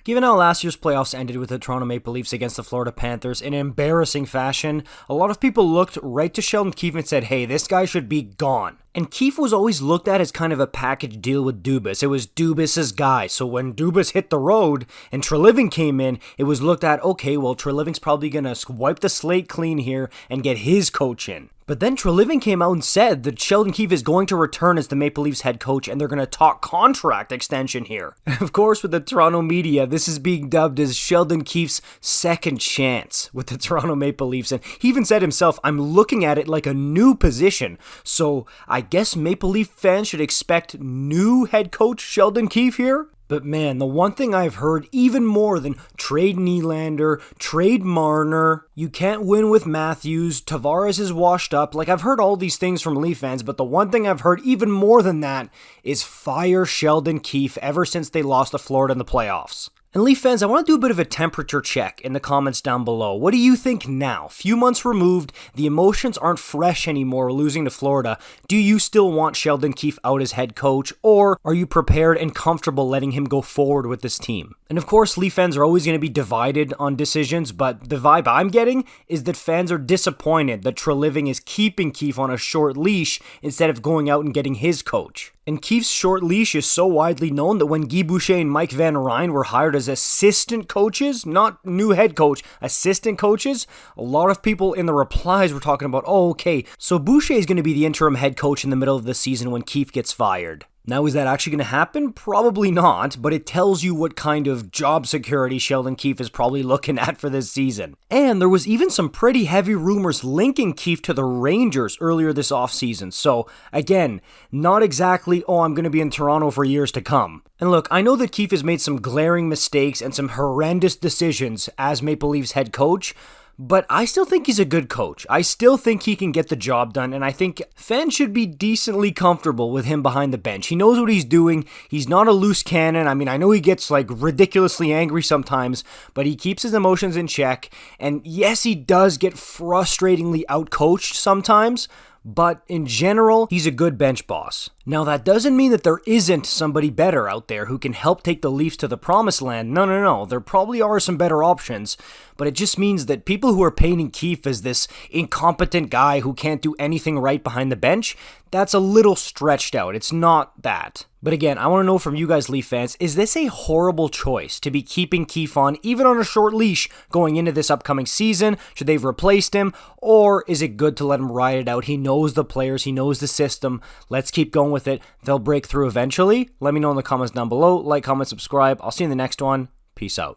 Given how last year's playoffs ended with the Toronto Maple Leafs against the Florida Panthers in embarrassing fashion, a lot of people looked right to Sheldon Keefe and said, hey, this guy should be gone. And Keefe was always looked at as kind of a package deal with Dubas. It was Dubas's guy. So when Dubas hit the road and Treliving came in, it was looked at, okay, well, Treliving's probably going to wipe the slate clean here and get his coach in. But then Treliving came out and said that Sheldon Keefe is going to return as the Maple Leafs head coach and they're going to talk contract extension here. And of course, with the Toronto media, this is being dubbed as Sheldon Keefe's second chance with the Toronto Maple Leafs. And he even said himself, I'm looking at it like a new position. So I guess Maple Leaf fans should expect new head coach Sheldon Keefe here? But man, the one thing I've heard even more than trade Nylander, trade Marner, you can't win with Matthews, Tavares is washed up. Like, I've heard all these things from Leaf fans, but the one thing I've heard even more than that is fire Sheldon Keefe ever since they lost to Florida in the playoffs. And Leaf fans, I want to do a bit of a temperature check in the comments down below. What do you think now? Few months removed, the emotions aren't fresh anymore losing to Florida. Do you still want Sheldon Keefe out as head coach, or are you prepared and comfortable letting him go forward with this team? And of course, Leaf fans are always going to be divided on decisions, but the vibe I'm getting is that fans are disappointed that Treliving is keeping Keefe on a short leash instead of going out and getting his coach. And Keefe's short leash is so widely known that when Guy Boucher and Mike Van Ryn were hired as assistant coaches, not new head coach, assistant coaches, a lot of people in the replies were talking about, oh, okay, so Boucher is going to be the interim head coach in the middle of the season when Keefe gets fired. Now, is that actually going to happen? Probably not, but it tells you what kind of job security Sheldon Keefe is probably looking at for this season. And there was even some pretty heavy rumors linking Keefe to the Rangers earlier this offseason. So, again, not exactly, oh, I'm going to be in Toronto for years to come. And look, I know that Keefe has made some glaring mistakes and some horrendous decisions as Maple Leafs head coach, but I still think he's a good coach. I still think he can get the job done, and I think fans should be decently comfortable with him behind the bench. He knows what he's doing. He's not a loose cannon. I mean, I know he gets ridiculously angry sometimes, but he keeps his emotions in check. And yes, he does get frustratingly outcoached sometimes, but in general, he's a good bench boss. Now, that doesn't mean that there isn't somebody better out there who can help take the Leafs to the promised land. No. There probably are some better options, but it just means that people who are painting Keefe as this incompetent guy who can't do anything right behind the bench, that's a little stretched out. It's not that. But again, I want to know from you guys, Leaf fans, is this a horrible choice to be keeping Keefe on, even on a short leash, going into this upcoming season? Should they have replaced him? Or is it good to let him ride it out? He knows the players, he knows the system. Let's keep going with it. They'll break through eventually. Let me know in the comments down below. Like, comment, subscribe. I'll see you in the next one. Peace out.